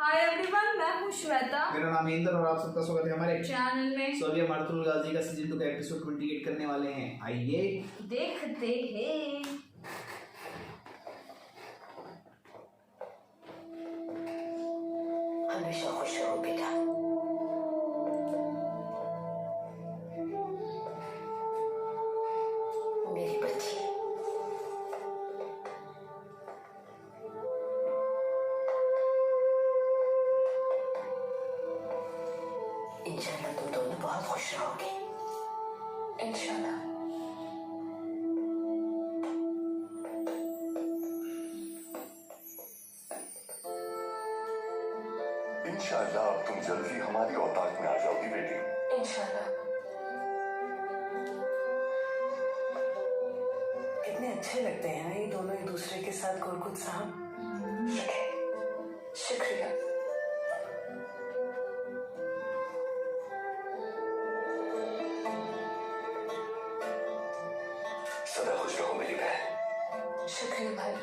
Hi everyone, मैं हूँ श्वेता। मेरा नाम इंद्र और आप सबका स्वागत है हमारे चैनल में। सो अभी हम अर्थुल गाजी का सीजन 2 का एपिसोड 28 करने वाले हैं। आइए देखते हैं। हमेशा खुश रहो बेटा। मेरी बच्ची इंशाल्लाह तुम दोनों बहुत खुश रहोगे। इंशाल्लाह। इंशाअल्लाह अब तुम जल्दी हमारी औकात में आ जाओगी बेटी। इंशाल्लाह। कितने अच्छे लगते हैं ना ये दोनों एक दूसरे के साथ। गुरकुत साहब, शुक्रिया। सदा खुश रहो मेरी बहन। शुक्रिया भाई।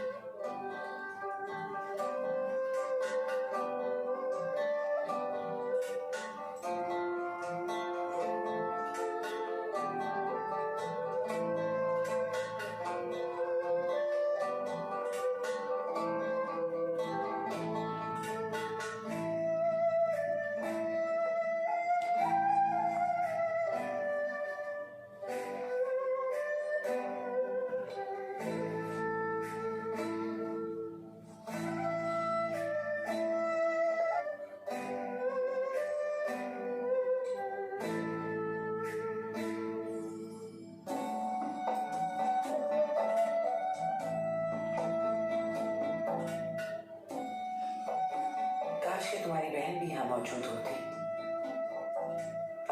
काश कि तुम्हारी बहन भी यहाँ मौजूद होती।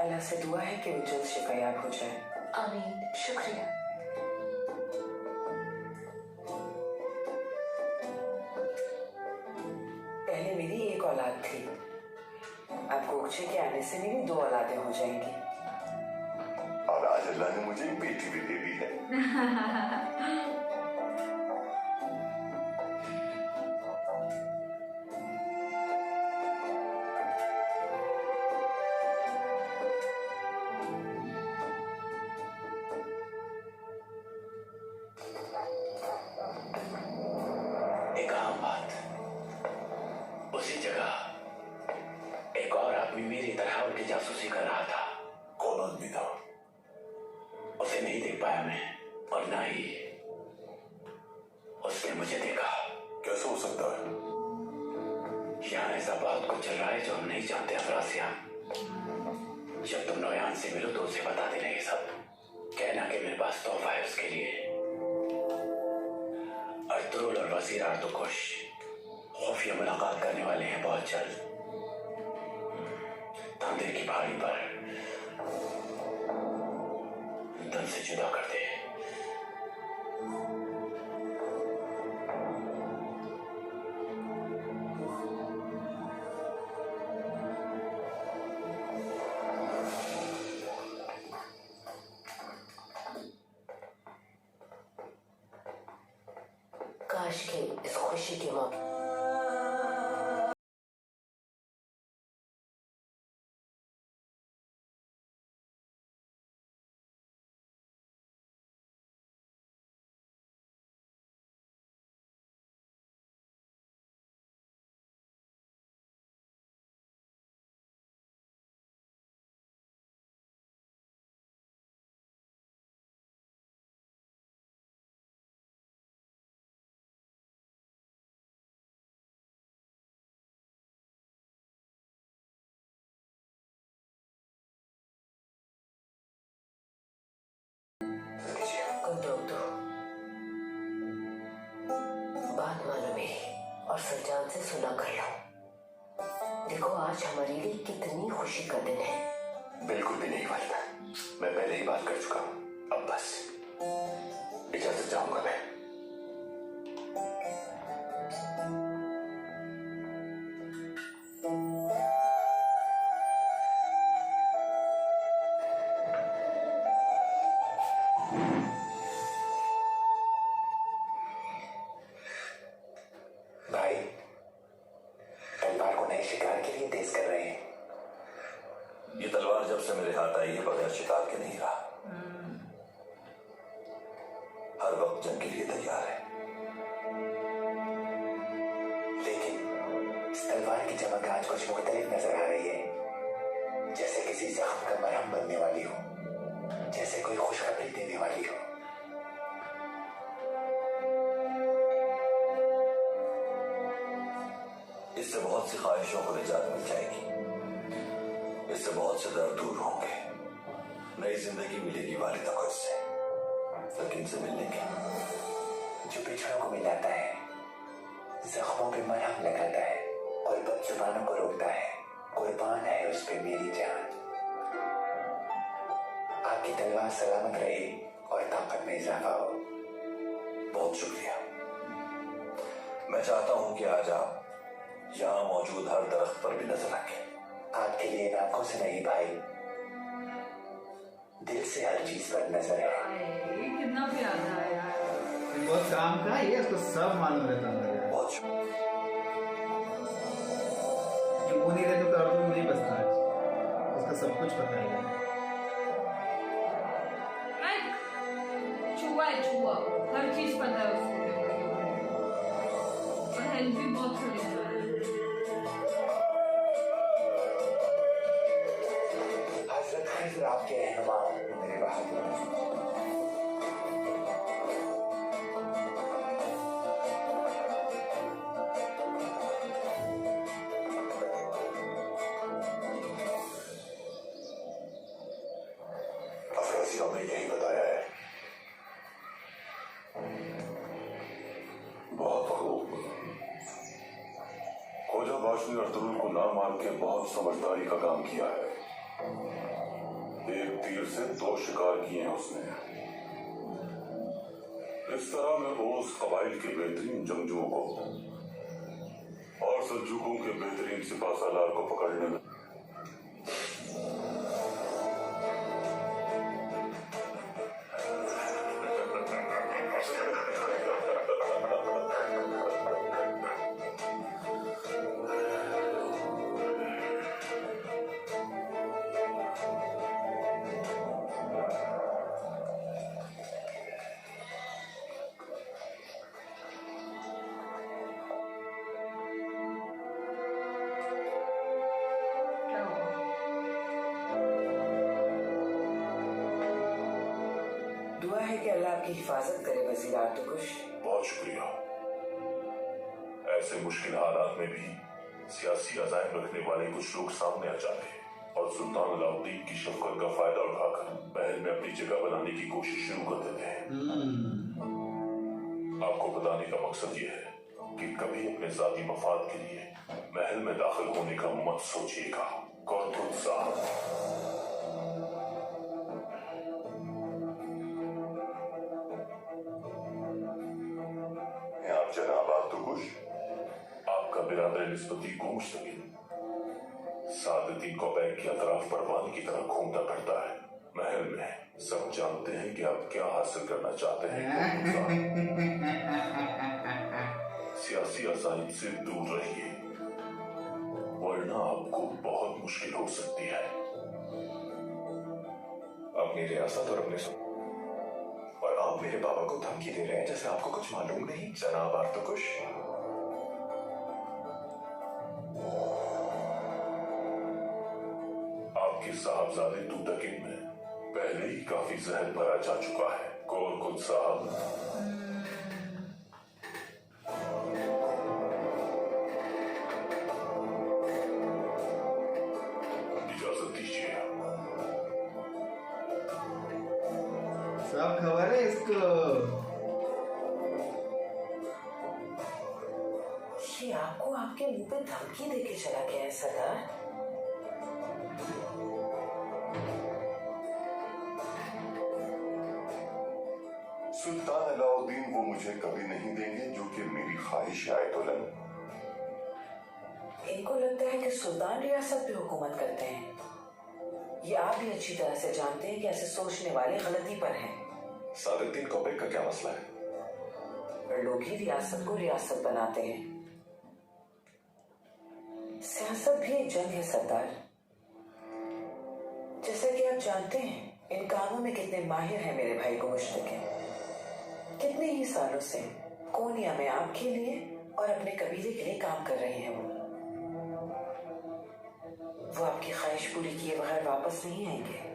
अल्लाह से दुआ है कि वो जल्द शिफायाब हो जाए। आमीन। शुक्रिया। पहले मेरी एक औलाद थी, अब गोगचे के आने से मेरी 2 औलादें हो जाएंगी। और आज अल्लाह ने मुझे एक बेटी भी दे दी है। एक आम बात, उसी जगह एक और आदमी मेरी तरह उनकी जासूसी कर रहा था। कौन आदमी था? उसे नहीं देख पाया मैं, और ना ही उसने मुझे देखा। कैसे हो सकता है? यहाँ ऐसा बहुत कुछ चल रहा है जो हम नहीं जानते। अफरासिया, जब तुम नौयान से मिलो तो उसे बता देना ये सब। कहना कि मेरे पास तोहफा है उसके लिए। अर्तुल और वजीर आर्तुकुश खुफिया मुलाकात करने वाले हैं बहुत जल्द, तांदिर की पहाड़ी पर। तन से जुदा कर दे। काश कि इस खुशी के मौके बात मानो मेरी और सरजान से सुना कर लो। देखो आज हमारे लिए कितनी खुशी का दिन है। बिल्कुल भी नहीं वालिदा, मैं पहले ही बात कर चुका हूँ। अब बस इजाजत चाहूंगा मैं। भाई, तलवार को नहीं नए शिकार के लिए तेज कर रहे हैं। ये तलवार जब से मेरे हाथ आई है बगैर शिकार के नहीं रहा। हर वक्त जंग के लिए तैयार है। लेकिन इस तलवार की चमक आज कुछ मुख्तलिफ नजर आ रही है, जैसे किसी जख्म का मरहम बनने वाली हो, जैसे कोई खुशखबरी देने वाली हो। इससे बहुत सी ख्वाहिशों को निजात मिल जाएगी। इससे बहुत से दर्द दूर होंगे। नई जिंदगी मिलेगी वालिदा को इससे, लेकिन से मिलने की जो पिछड़ों को मिलाता है, जख्मों पे मरहम लगाता है और बदजुबानों को रोकता है, कुर्बान है उस पे मेरी जान। आपकी तलवार सलामत रहे और ताकत में इजाफा हो। बहुत शुक्रिया। मैं चाहता हूं कि आज आप यहाँ मौजूद हर दरख्त पर भी नजर रखें। आपके लिए इन आंखों से नहीं भाई, दिल से हर चीज पर नजर है। ये कितना प्यारा है यार। ये बहुत काम का है, ये उसको सब मालूम रहता है। बहुत शुक्रिया। ये वो नहीं रहता तो अर्जुन नहीं बचता है, उसका सब कुछ पता है। छुआ है, छुआ हर चीज पता है उसको, और हेल्प भी बहुत करता है। हजरत खिज़र आपके रहनुमा मेरे बहादुर। अफरासिया में यही बताया है। बहुत खूब। खोजा बाश ने अर्तुगरुल को ना मान के बहुत समझदारी का काम किया है। एक तीर से 2 शिकार किए हैं उसने। इस तरह मैं ओस कबाइल के बेहतरीन जंगजुओं को और सल्जूकों के बेहतरीन सिपा सालार को पकड़ने में क्या हुआ? दुआ है कि अल्लाह आपकी हिफाजत करे वजीर आर्तुकुश। बहुत शुक्रिया। ऐसे मुश्किल हालात में भी सियासी अज़ाइम रखने वाले कुछ लोग सामने आ जाते हैं और सुल्तान अलाउद्दीन की शफकत का फायदा उठाकर महल में अपनी जगह बनाने की कोशिश शुरू कर देते हैं। आपको बताने का मकसद यह है कि कभी अपने जाती मफाद के लिए महल में दाखिल होने का मत सोचिएगा। कौन खुद साहब, आप जनाब आर्तुगरुल, आपका बिरादर निस्बती को मुश्तकिल सादतीन कोबैक के अतराफ परवाने की तरह घूमता करता है। महल में सब जानते हैं कि आप क्या हासिल करना चाहते हैं। सियासी असाइद से दूर रहिए, वरना आपको बहुत मुश्किल हो सकती है। अपनी रियासत और अपने और आप मेरे बाबा को धमकी दे रहे हैं जैसे आपको कुछ मालूम नहीं। जनाब आर्तुगरुल, आपके साहबजादे दूतकिन में पहले ही काफी जहर भरा जा चुका है। कौन खुद साहब, इजाजत दीजिए। सब खबर है इसको। ये आपको आपके मुंह पे धमकी देके चला गया है सरदार। सुल्तान अलाउद्दीन वो मुझे कभी नहीं देंगे जो कि मेरी ख्वाहिश है आयतुलन। इनको लगता है कि सुल्तान रियासत पे हुकूमत करते हैं। ये आप भी अच्छी तरह से जानते हैं कि ऐसे सोचने वाले गलती पर हैं। सादतीन कोबैक का क्या मसला है? लोग ही रियासत को रियासत बनाते हैं। सियासत भी एक जंग है सरदार। जैसा कि आप जानते हैं इन कामों में कितने माहिर हैं मेरे भाई को मुश्तके। कितने ही सालों से कोनिया में आपके लिए और अपने कबीले के लिए काम कर रहे हैं। वो आपकी ख्वाहिश पूरी किए बगैर वापस नहीं आएंगे।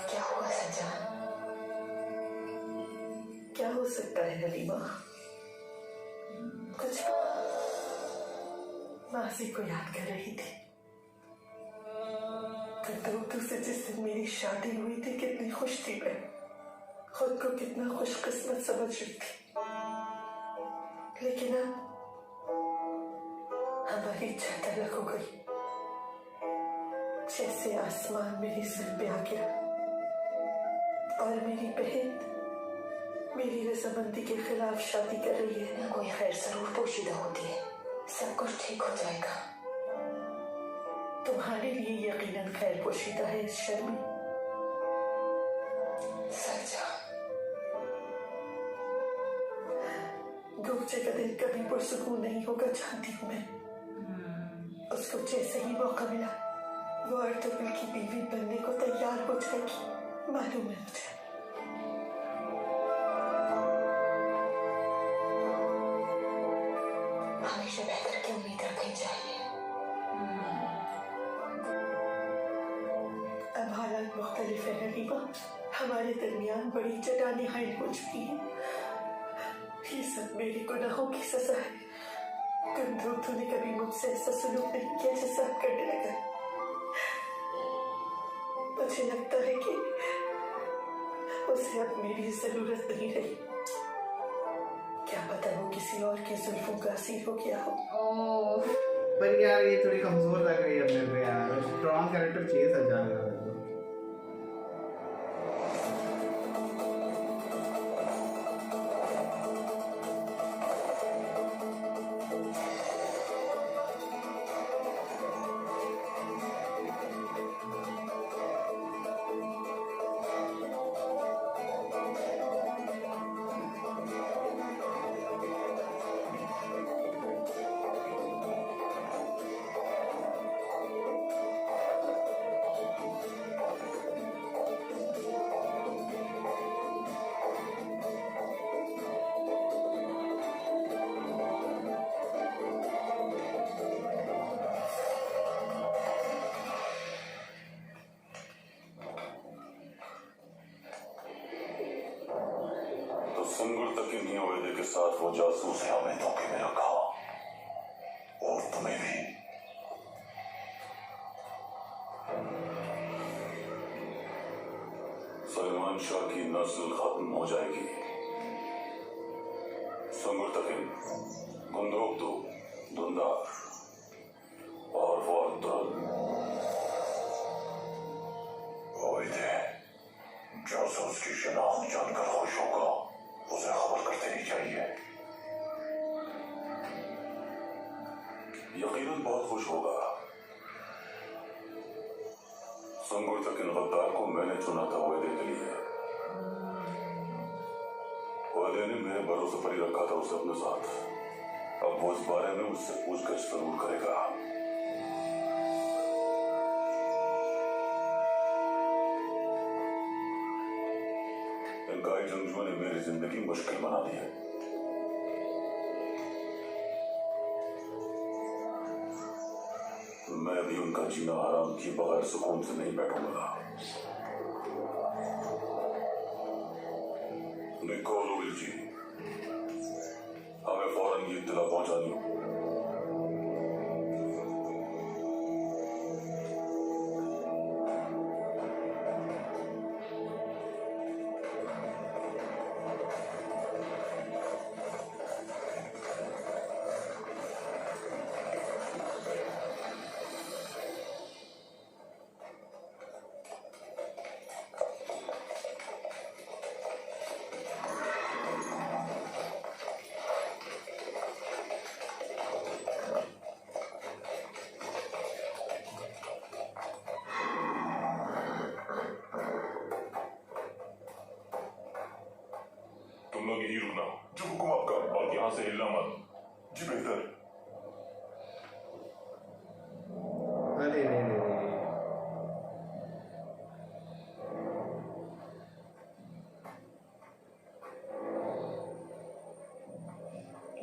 क्या हुआ सज्जान? क्या हो सकता है हलीमा? कुछ मासी को याद कर रही थी। कंदोतू से जिस दिन मेरी शादी हुई थी कितनी खुश थी मैं। खुद को कितना खुशकिस्मत समझ रही थी। लेकिन अब हमारी इच्छा तलक हो गई। जैसे आसमान मेरी सिर पे आ गया और मेरी बहन मेरी रजामंदी के खिलाफ शादी कर रही है। कोई खैर जरूर पोशीदा होती है, सब कुछ ठीक हो जाएगा। तुम्हारे लिए यकीनन खैर पोशीदा है इस शर्मी। सच्चा गोचे का दिल कभी पुरसुकून नहीं होगा, जानती हूँ मैं। उसको जैसे ही मौका मिला वो अर्तुगरुल की बीवी बनने को तैयार हो जाएगी, मालूम है मुझे। हमेशा बेहतर की उम्मीद रखनी चाहिए। अब हालात मुख्तलिफ है हलीमा। हमारे दरमियान बड़ी चट्टानें हाइल हो चुकी हैं। ये सब मेरे गुनाहों की सजा है। कंदोतू ने कभी मुझसे ऐसा सलूक नहीं किया जैसा अब करने लगा। मुझे लगता है कि उसे अब मेरी जरूरत नहीं रही। क्या पता वो किसी और की जुल्फों का असीर हो गया हो। पर यार ये थोड़ी कमजोर लग रही है अपने पे यार। स्ट्रॉन्ग कैरेक्टर चाहिए सजाना। संगुर तक ही नहीं हुए के साथ वो जासूस है, हमें धोखे में रखा और तुम्हें भी। सलमान शाह की नस्ल खत्म हो जाएगी। संगुर तकिन, गुंदोक्तू, धुंधार और वो अर्तुगरुल जासूस की शनाख्त जानकर खुश होगा, उसे खबर कर देनी चाहिए। यकीनन बहुत खुश होगा। संगुर तकिन गद्दार को मैंने चुना था वायदे के लिए। वायदे ने मेरे भरोसे पर ही रखा था उसे अपने साथ। अब वो इस बारे में मुझसे पूछगछ जरूर करेगा। जंगजुओं ने मेरी जिंदगी मुश्किल बना दी है। मैं भी उनका जीना हराम किए बगैर सुकून से नहीं बैठूंगा। निकोल जी, हमें फौरन ये इत्तला पहुंचा दी। वहां से हिलना मत। जी बेहतर। अरे रे रे रे।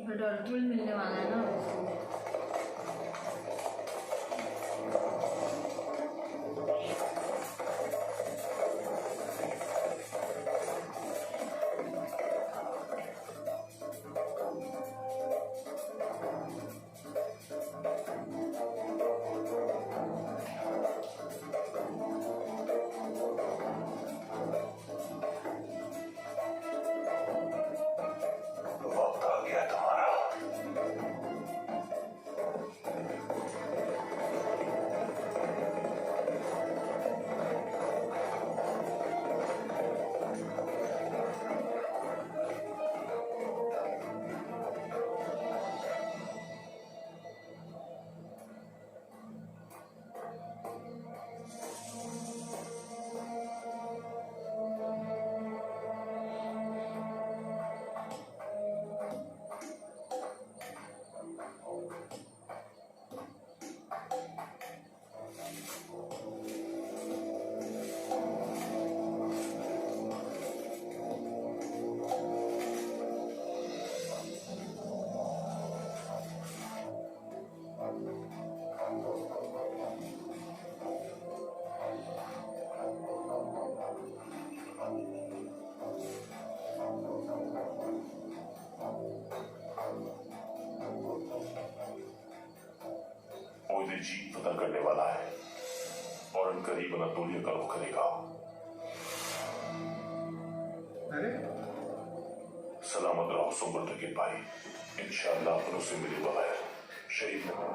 बट अर्जुन मिलने वाला है ना उसको। वक्त आ गया तुम्हारा। ओइदे जीत पता करने वाला है और अनकरीब अनातोलिया का रुख करेगा। अरे सलामत रहो सुंबर के भाई। इंशाअल्लाह अपनों से मिले बगैर शहीद न हो।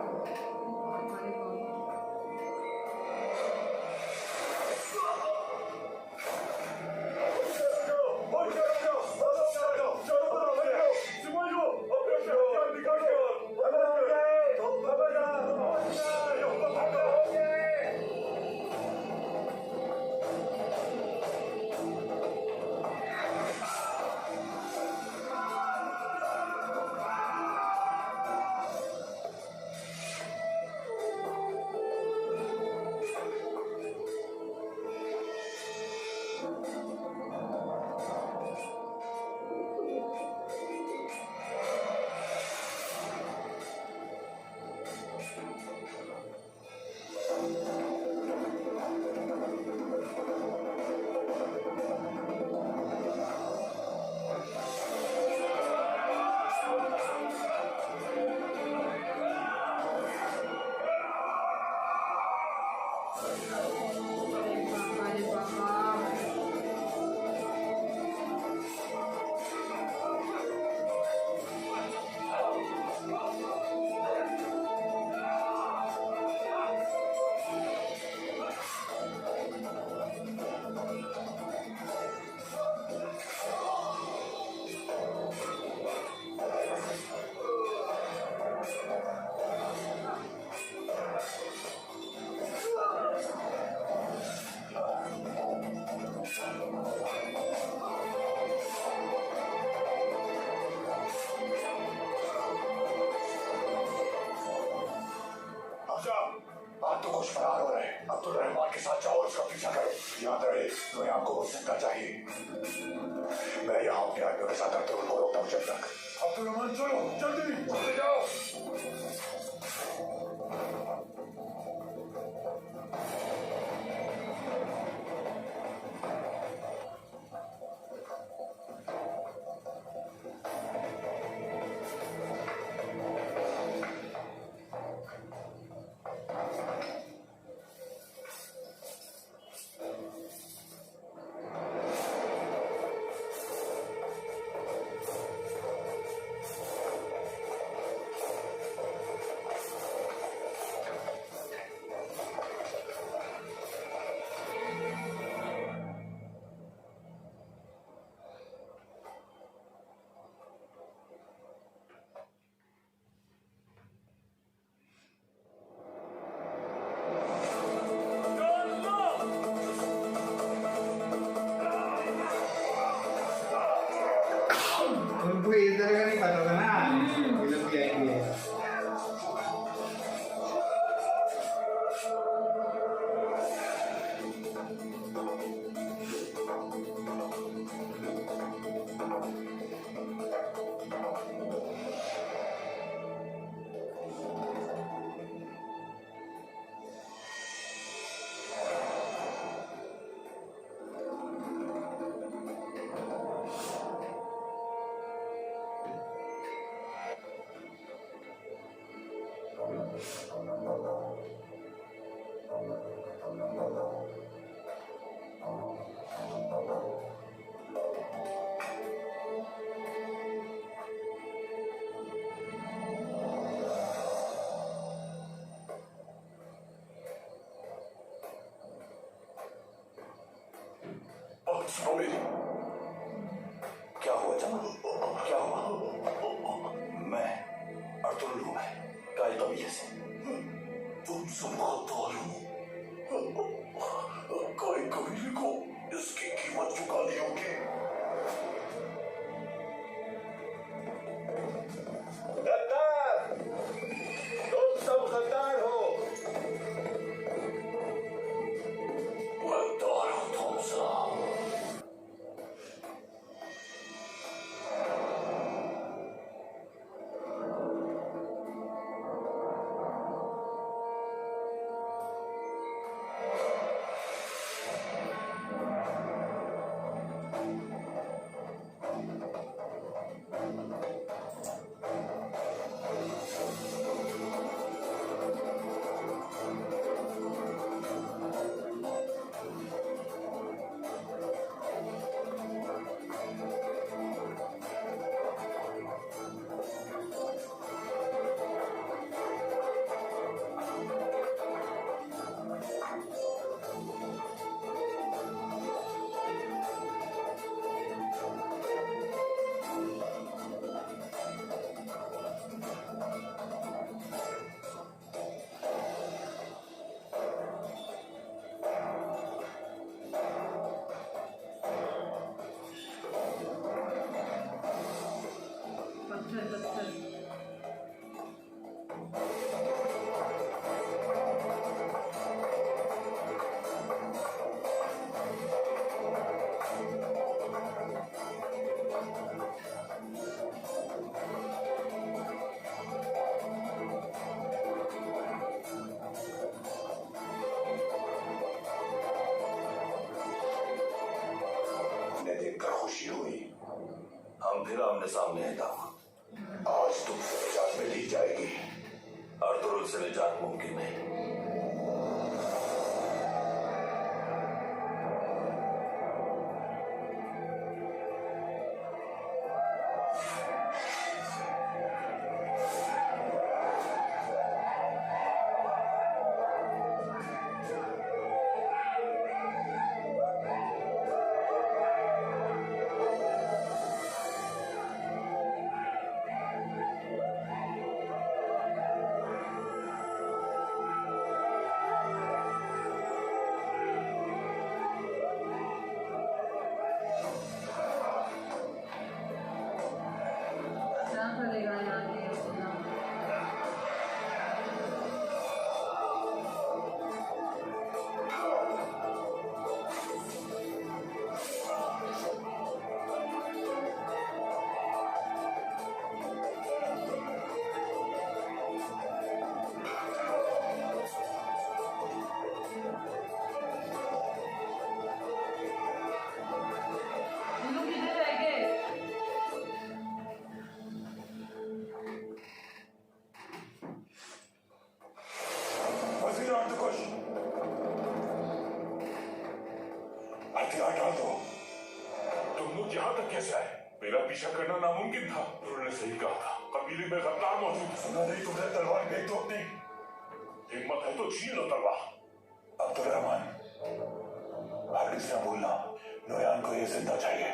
आप तो कुछ फरार हो रहे हैं। अब्दुल रहमान के साथ जाओ और उसका पीछा करो। याद रहे तुम्हें आपको वो जिंदा चाहिए। मैं यहाँ अपने आदमियों के साथ अब्दुल को रोकता हूँ जब तक। अब्दुल रहमान चलो जल्दी जाओ। सुनो मेरी। क्या हुआ जमा? क्या हुआ? मैं अर्तुल हूं, मैं काय कबीले से। तुम सब गद्दार हो। काय कबीले को इसकी कीमत चुकानी होगी। गद्दार, तुम सब गद्दार हो। गद्दार हो तुम सब। खुशी हुई। हम फिर आमने सामने हैं दामाद। आज तुमसे निजात मिल ही जाएगी। अर्तुल से निजात मुमकिन नहीं। हथियार डाल दो। तुम लोग यहाँ तक कैसे आए? मेरा पीछा करना नामुमकिन था। उन्होंने सही कहा था, कबीले में गद्दार मौजूद है। सुना नहीं तुमने? तलवार फेंक दो अपनी। हिम्मत है तो छीन लो तलवार। अब्दुल रहमान, आखिरी से बोलना, नोयान को ये जिंदा चाहिए।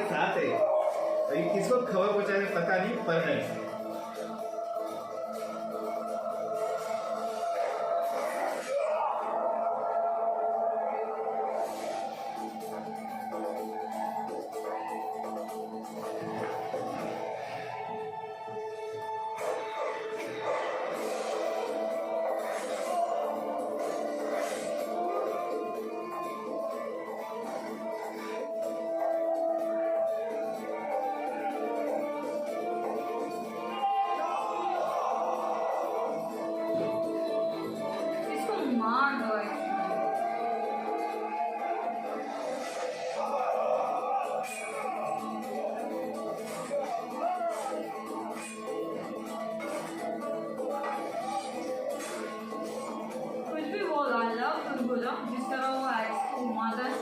साथ है, अभी किसको खबर पहुंचाने पता नहीं, पर है। इसको मार दो actually। कुछ भी बोल I love तुरबुला, जिस तरह वो एक्स को मारता है।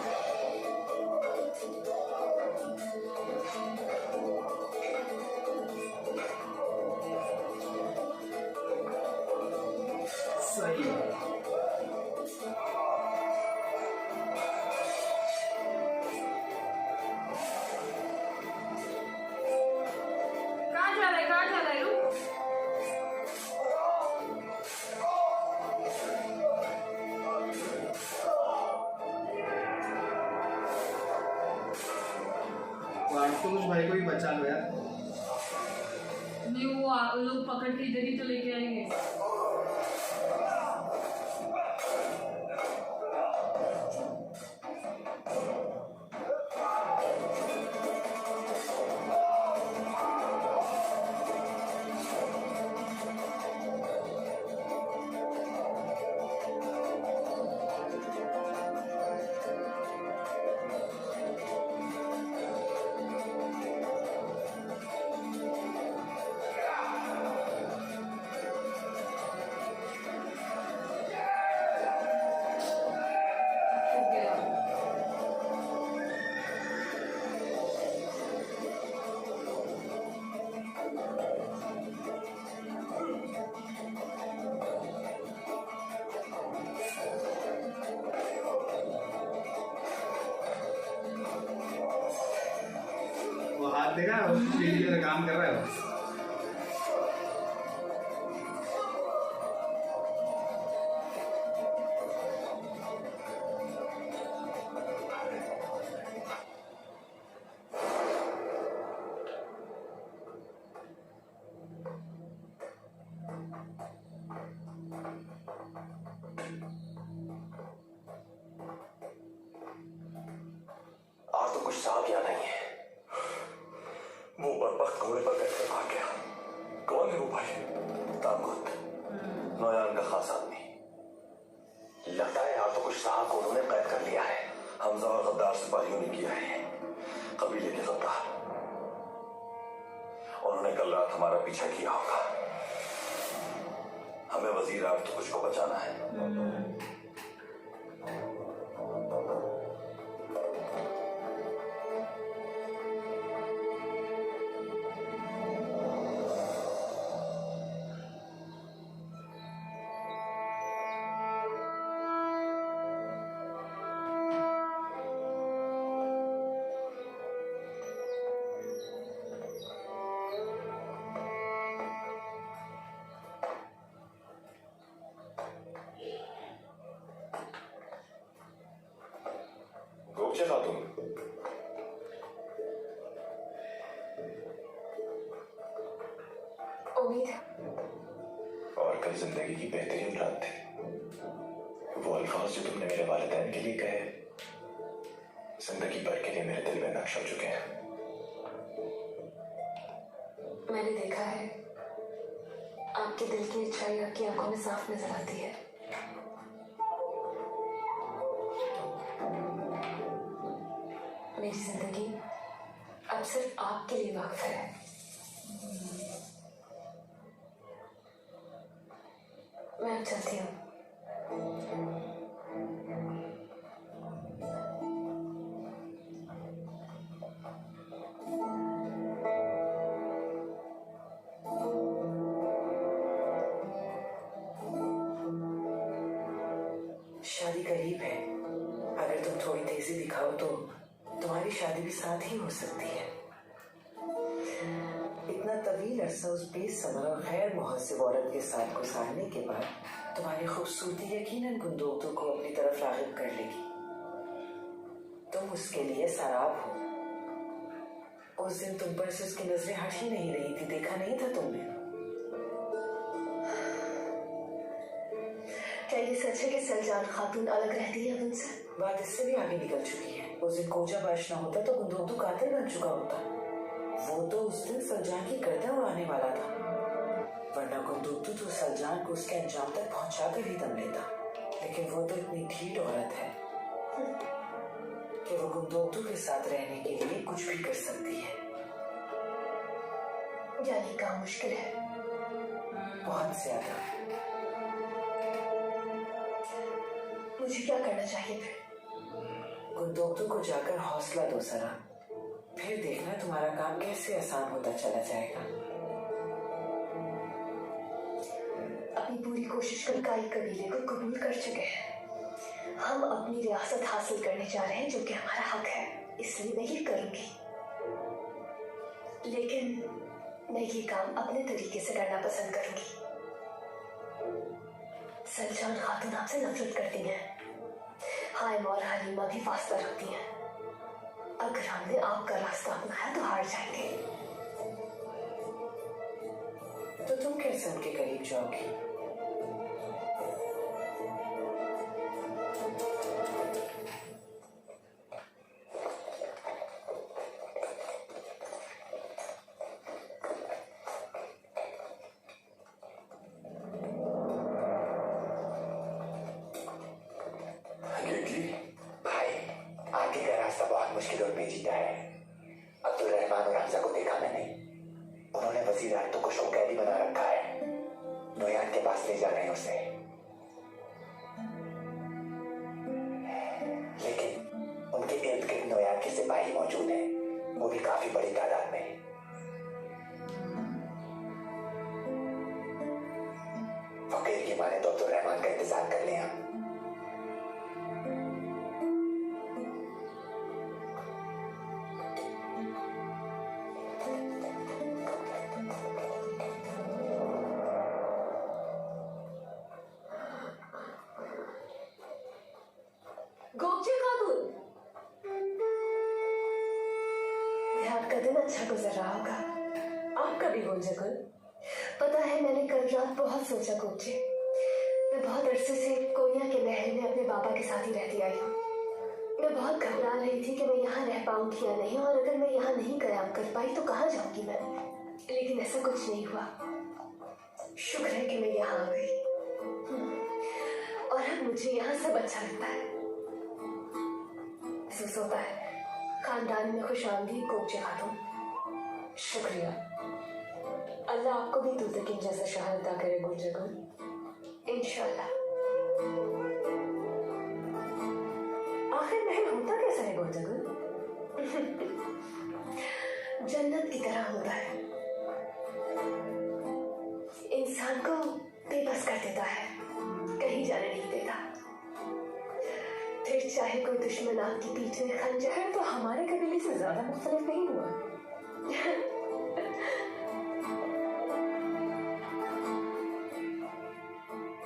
सही है। कहाँ जा रहा है, कहाँ जा रहा है, रुक। तो कुछ भाई को भी बचा लो यार। नहीं वो लोग पकड़ के इधर ही तो लेके आएंगे। हो गया। वो हाथ देगा, वो सीढ़ी पे काम कर रहा है वो। आज तो कुछ साफ याद नहीं है। वो बदबख्त घोड़े पर बैठकर भाग गया। कौन है वो भाई? ताबूत, नौयान का खास आदमी। लगता है यार तो कुछ साहब को उन्होंने कैद कर लिया है। हमजा और गद्दार सिपाहियों ने किया है, कबीले के गद्दार। उन्होंने कल रात हमारा पीछा किया होगा। हमें वजीर आब तो कुछ को बचाना है। गोपचे खातून, उम्मीद है और कल जिंदगी की बेहतरीन रात थी। वो अल्फाज जो तुमने मेरे वालिदैन के लिए कहे, जिंदगी भर के लिए मेरे दिल में नक्श हो चुके हैं। मैंने देखा है आपके दिल की अच्छाई आपकी आंखों में साफ नजर आती है। मेरी जिंदगी अब सिर्फ आपके लिए वक्फ है। मैं अब चलती हूँ। शादी करीब है, अगर तुम थोड़ी तेजी दिखाओ तो तुम्हारी शादी भी साथ ही हो सकती है। इतना तवील अरसा उस बेसब्र और गैर मुहस्सिब औरत के साथ गुजारने के बाद तुम्हारी खूबसूरती यकीनन गुंदोक्तू को अपनी तरफ राग़िब कर लेगी। तुम उसके लिए सराब हो। उस दिन तुम पर से उसकी नजरें हट ही नहीं रही थी, देखा नहीं था तुमने? क्या ये सच है कि सलजान खातून अलग रहती है उनसे? बात इससे भी आगे निकल चुकी है। उस दिन कोजा बाश ना होता तो गुंदोक्तू कातिल बन चुका होता। वो तो उस दिन सलजान की गर्दन उड़ाने वाला था, वरना गुंदोक्तू तो सलजान को उसके अंजाम तक पहुंचा कर ही दम लेता। लेकिन वो तो इतनी ढीठ औरत है कि वो गुंदोक्तू के साथ रहने के लिए कुछ भी कर सकती है। यानी काम मुश्किल है। बहुत ज्यादा। मुझे क्या करना चाहिए फिर? गुंदोक्तू को जाकर हौसला दो सरा, फिर देखना तुम्हारा काम कैसे आसान होता चला जाएगा। अपनी पूरी कोशिश कर काई कबीले को कबूल कर चुके हैं। हम अपनी रियासत हासिल करने जा रहे हैं, जो कि हमारा हक है, इसलिए मैं ये करूंगी। लेकिन मैं ये काम अपने तरीके से करना पसंद करूंगी। सलजान खातून आपसे नफरत करती हैं। हाइम और हलीमा भी फासला रखती हैं। अगर हमने आपका रास्ता अपनाया तो हार जाएंगे। तो तुम कैसे उनके करीब जाओगी? भाई, आगे का रास्ता बहुत मुश्किल और पेचीदा है। अब्दुल रहमान और हमजा को देखा मैंने। उन्होंने वजीर आर्तुकुश को कैदी बना रखा है। नोयान के पास ले जा रहे हैं उसे। लेकिन उनके इर्द गिर्द नोयान के सिपाही मौजूद हैं, वो भी काफी बड़ी तादाद में। फकीर की माने तो अब्दुल रहमान का इंतजार कर लें हम। गोपचे खातून, आपका दिन अच्छा गुजर रहा होगा। आपका भी गोंजागुल। पता है, मैंने कल रात बहुत सोचा गोपचे। मैं बहुत अरसे से कोनिया के महल में अपने बाबा के साथ ही रहती आई हूँ। मैं बहुत घबरा रही थी कि मैं यहाँ रह पाऊंगी या नहीं, और अगर मैं यहाँ नहीं कयाम कर पाई तो कहाँ जाऊंगी मैं। लेकिन ऐसा कुछ नहीं हुआ। शुक्र है कि मैं यहाँ आ गई। और अब मुझे यहाँ सब अच्छा लगता है। महसूस होता है खानदान में खुशामदीद गोपचे खातून। शुक्रिया। अल्लाह आपको भी दूतकिन जैसा शहर अता करे गोंजागुल। इंशाल्लाह। आखिर महल होता कैसा है गोंजागुल? जन्नत की तरह होता है। इंसान को बेबस कर देता है, कहीं जाने नहीं देता। फिर चाहे कोई दुश्मन आपकी पीठ में खंजर। खैर तो हमारे कबीले से ज्यादा मुख्तलिफ नहीं हुआ।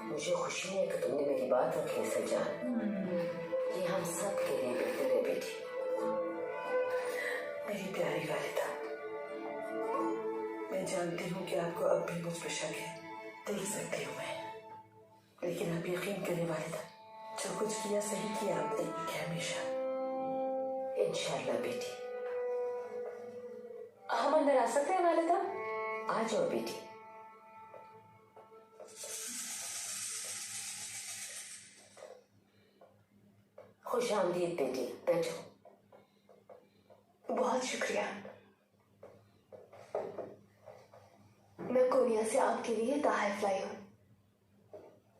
मुझे खुशी है कि तुमने मेरी बात रखी सलजान। ये हम सब के लिए बेहतर है बेटी। मेरी प्यारी वालिदा, मैं जानती हूँ कि आपको अब भी मुझ पर शक है, देख सकती हूँ मैं। लेकिन आप यकीन करें वालिदा, जो कुछ किया सही किया आपने हमेशा। इंशाल्लाह बेटी। हम अंदर आ सकते हैं वालिदा? आ जाओ बेटी। खुश आमदीद बेटी, बैठो। बहुत शुक्रिया। मैं कोनिया से आपके लिए ताहिफ लाई हूँ।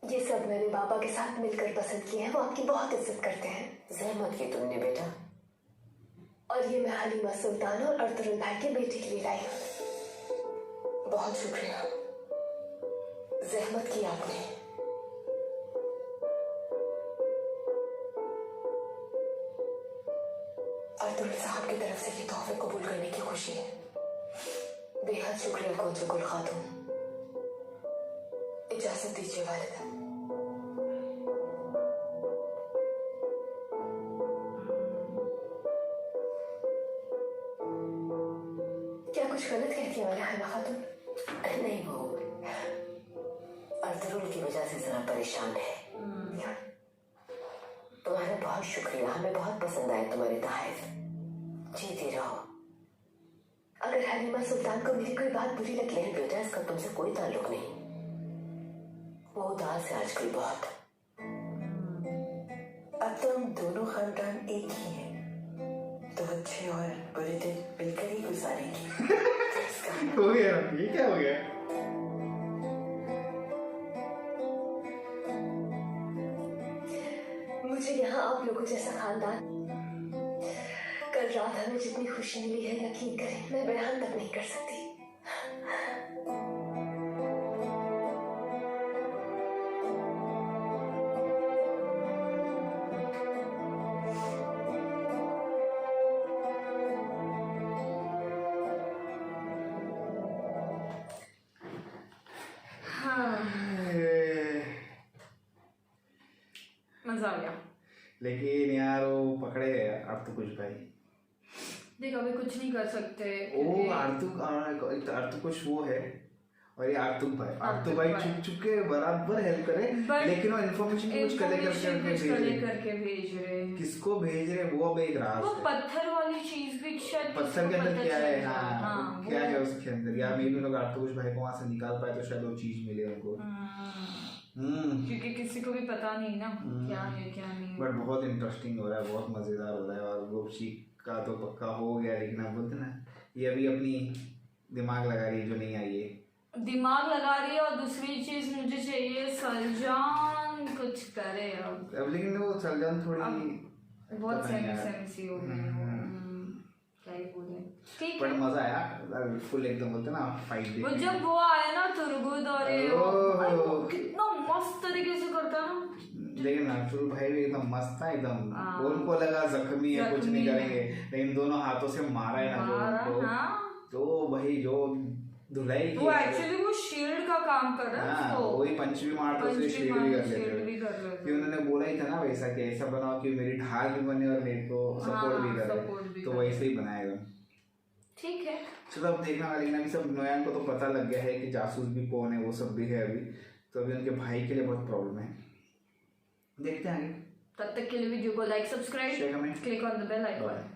ये सब मैंने बाबा के साथ मिलकर पसंद किए हैं। वो आपकी बहुत इज्जत करते हैं। जहमत की तुमने बेटा। और ये मैं हलीमा सुल्तान और अर्तुगरुल भाई के बेटे के लिए लाई हूँ। बहुत शुक्रिया, जहमत की आपने। अर्तुल साहब की तरफ से ये तोहफे कबूल करने की खुशी है। बेहद शुक्रिया कोच गुल खातून। इजाजत दीजिए वालिदा। क्या कुछ गलत कहती है मैंने हैमा खातून? नहीं, वो अर्तुल की वजह से जरा परेशान है। तुम्हारा बहुत शुक्रिया, हमें बहुत पसंद आए तुम्हारे तोहफे। जीती रहो। अगर हलीमा सुल्तान को मेरी कोई बात बुरी लगी है बेटा, इसका तुमसे कोई ताल्लुक नहीं। वो उदास है आजकल बहुत। अब तो हम दोनों खानदान एक ही हैं, तो अच्छे और बुरे दिन मिलकर ही गुजारेंगे। हो गया ये क्या हो गया? मुझे यहाँ आप लोगों जैसा खानदान, कल रात हमें जितनी खुशी मिली है, यकीन करें मैं बयान तक नहीं कर सकती। मजा आ गया। लेकिन यार वो पकड़े अर्तु कुछ भाई। देख अभी कुछ नहीं कर सकते। ओ अर्तु कुछ वो है और ये आर्तुक भाई चुप चुप के बराबर हेल्प करे, लेकिन वो इन्फॉर्मेशन कुछ करके भेज रहे। किसको भेज रहे वो अब एक राज वो है। पत्थर वाली चीज भी शायद पत्थर के अंदर क्या है? हाँ, क्या है उसके अंदर? या मे भी लोग आर्तुक भाई को वहां से निकाल पाए तो शायद वो चीज मिले उनको। क्योंकि किसी को भी पता नहीं ना क्या है क्या नहीं। बट बहुत इंटरेस्टिंग हो रहा है, बहुत मजेदार हो रहा है। और गोपची का तो पक्का हो गया, लेकिन अब बोलते ना ये अभी अपनी दिमाग लगा रही है जो नहीं आई है। दिमाग लगा रही है और दूसरी चीज मुझे चाहिए सलजान कुछ करे अब। लेकिन वो सलजान थोड़ी बहुत सेंसी हो गई। क्या ही बोले। ठीक बट है मजा आया फुल एकदम, बोलते ना फाइट वो जब वो आया ना तुरगुद और ये वो कितना मस्त तरीके से करता है ना। लेकिन अर्तुल भाई भी एकदम मस्त था एकदम। उनको लगा जख्मी है कुछ नहीं करेंगे, लेकिन दोनों हाथों से मारा है ना जो उनको, तो भाई जो धुलाई की वो एक्चुअली वो शील्ड का काम कर रहा है। तो वही पंच भी मारते उसे शील्ड भी कर लेते। कि उन्होंने बोला ही था ना वैसा कि ऐसा बनाओ कि मेरी ढाल भी बने और मेरे को सपोर्ट भी करे, तो वैसे ही बनाएगा। ठीक है चलो अब देखना वाली ना, सब नोयान को तो पता लग गया है कि जासूस भी कौन है, वो सब भी है अभी, तो अभी उनके भाई के लिए बहुत प्रॉब्लम है। देखते हैं आगे। तब तक के लिए वीडियो को like, subscribe, share, comment, click on the bell icon.